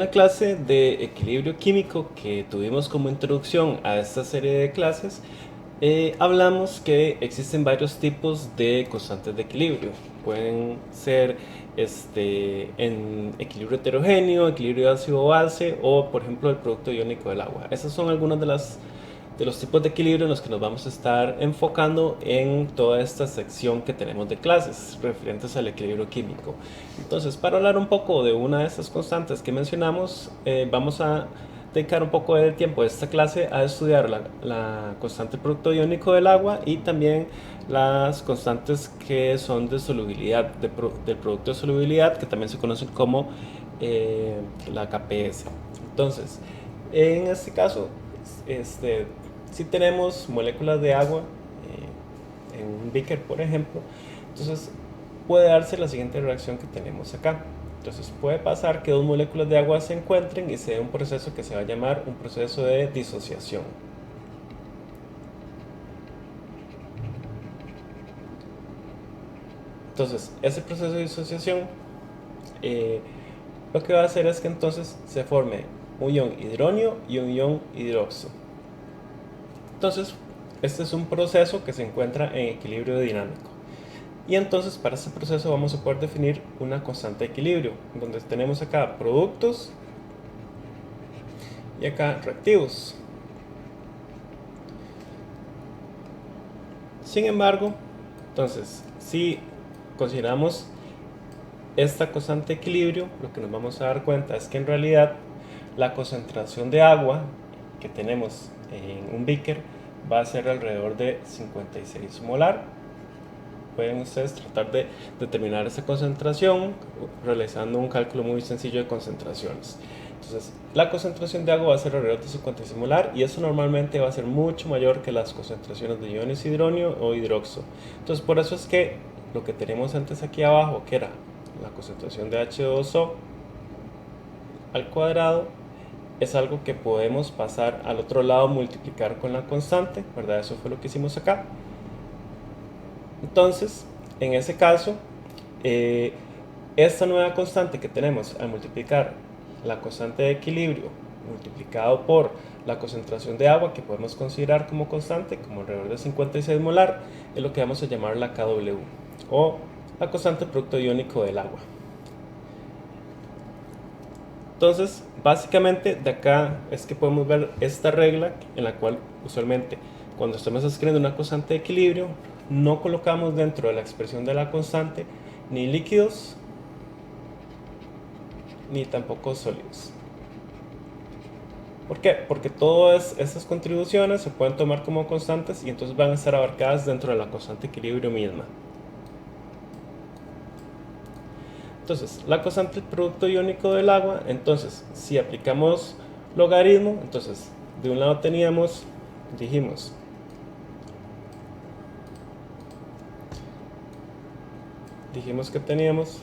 Una clase de equilibrio químico que tuvimos como introducción a esta serie de clases, hablamos que existen varios tipos de constantes de equilibrio. Pueden ser en equilibrio heterogéneo, equilibrio ácido-base o, por ejemplo, el producto iónico del agua. Esas son algunas de los tipos de equilibrio en los que nos vamos a estar enfocando en toda esta sección que tenemos de clases referentes al equilibrio químico. Entonces, para hablar un poco de una de estas constantes que mencionamos, vamos a dedicar un poco de tiempo de esta clase a estudiar la constante producto iónico del agua y también las constantes que son de solubilidad, del producto de solubilidad, que también se conocen como la KPS. Entonces, en este caso, este, si tenemos moléculas de agua en un beaker, por ejemplo, entonces puede darse la siguiente reacción que tenemos acá. Entonces puede pasar que dos moléculas de agua se encuentren y se dé un proceso que se va a llamar un proceso de disociación. Entonces ese proceso de disociación eh, lo que va a hacer es que entonces se forme un ion hidronio y un ion hidroxo. Entonces este es un proceso que se encuentra en equilibrio dinámico. Y entonces para este proceso vamos a poder definir una constante de equilibrio, donde tenemos acá productos y acá reactivos. Sin embargo, entonces, si consideramos esta constante de equilibrio, lo que nos vamos a dar cuenta es que en realidad la concentración de agua que tenemos en un beaker va a ser alrededor de 56 molar. Pueden ustedes tratar de determinar esa concentración realizando un cálculo muy sencillo de concentraciones. Entonces, la concentración de agua va a ser alrededor de 56 molar y eso normalmente va a ser mucho mayor que las concentraciones de iones hidronio o hidroxo. Entonces, por eso es que lo que tenemos antes aquí abajo, que era la concentración de H2O al cuadrado, es algo que podemos pasar al otro lado, multiplicar con la constante, ¿verdad? Eso fue lo que hicimos acá. Entonces, en ese caso, eh, esta nueva constante que tenemos al multiplicar la constante de equilibrio multiplicado por la concentración de agua que podemos considerar como constante, como alrededor de 56 molar, es lo que vamos a llamar la KW o la constante producto iónico del agua. Entonces, básicamente de acá es que podemos ver esta regla en la cual usualmente cuando estamos escribiendo una constante de equilibrio no colocamos dentro de la expresión de la constante ni líquidos ni tampoco sólidos. ¿Por qué? Porque todas estas contribuciones se pueden tomar como constantes y entonces van a estar abarcadas dentro de la constante de equilibrio misma. Entonces, la constante del producto iónico del agua, entonces, si aplicamos logaritmo, entonces, de un lado dijimos que teníamos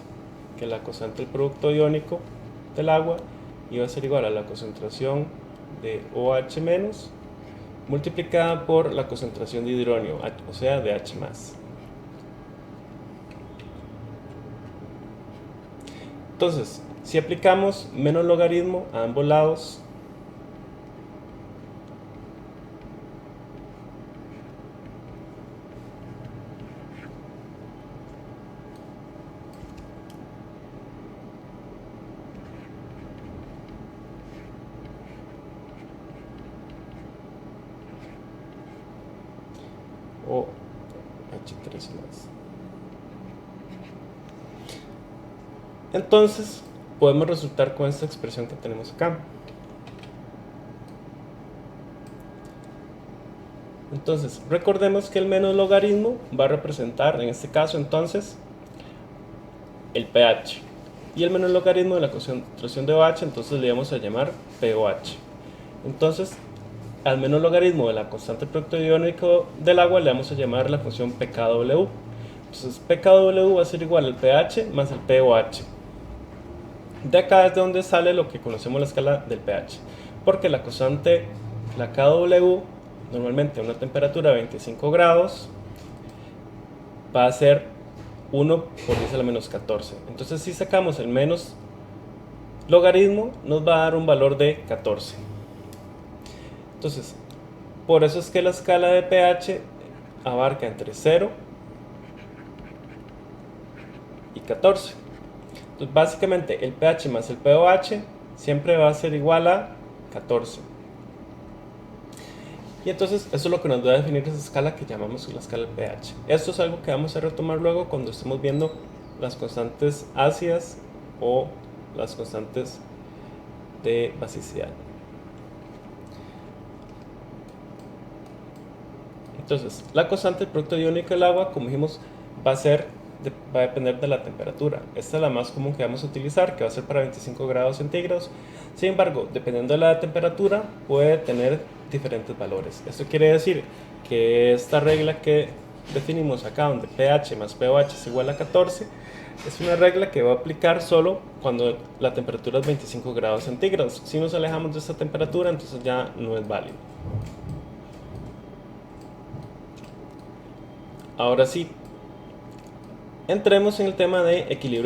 que la constante del producto iónico del agua iba a ser igual a la concentración de OH- multiplicada por la concentración de hidronio, o sea, de H+. Entonces, si aplicamos menos logaritmo a ambos lados, o H3 más. Entonces, podemos resultar con esta expresión que tenemos acá. Entonces, recordemos que el menos logaritmo va a representar, en este caso, entonces, el pH. Y el menos logaritmo de la concentración de OH, entonces le vamos a llamar pOH. Entonces, al menos logaritmo de la constante producto iónico del agua le vamos a llamar la función pKw. Entonces, pKw va a ser igual al pH más el pOH. De acá es de donde sale lo que conocemos la escala del pH. Porque la constante, la KW, normalmente a una temperatura de 25 grados, va a ser 1 por 10 a la menos 14. Entonces, si sacamos el menos logaritmo nos va a dar un valor de 14. Entonces, por eso es que la escala de pH abarca entre 0 y 14. Entonces, básicamente el pH más el pOH siempre va a ser igual a 14. Y entonces eso es lo que nos va a definir esa escala que llamamos la escala del pH. Esto es algo que vamos a retomar luego cuando estemos viendo las constantes ácidas o las constantes de basicidad. Entonces, la constante del producto iónico del agua, como dijimos, va a depender de la temperatura. Esta es la más común que vamos a utilizar, que va a ser para 25 grados centígrados. Sin embargo, dependiendo de la temperatura, puede tener diferentes valores. Esto quiere decir que esta regla que definimos acá, donde pH más pOH es igual a 14, es una regla que va a aplicar solo cuando la temperatura es 25 grados centígrados. Si nos alejamos de esta temperatura, entonces ya no es válido. Ahora sí, entremos en el tema de equilibrio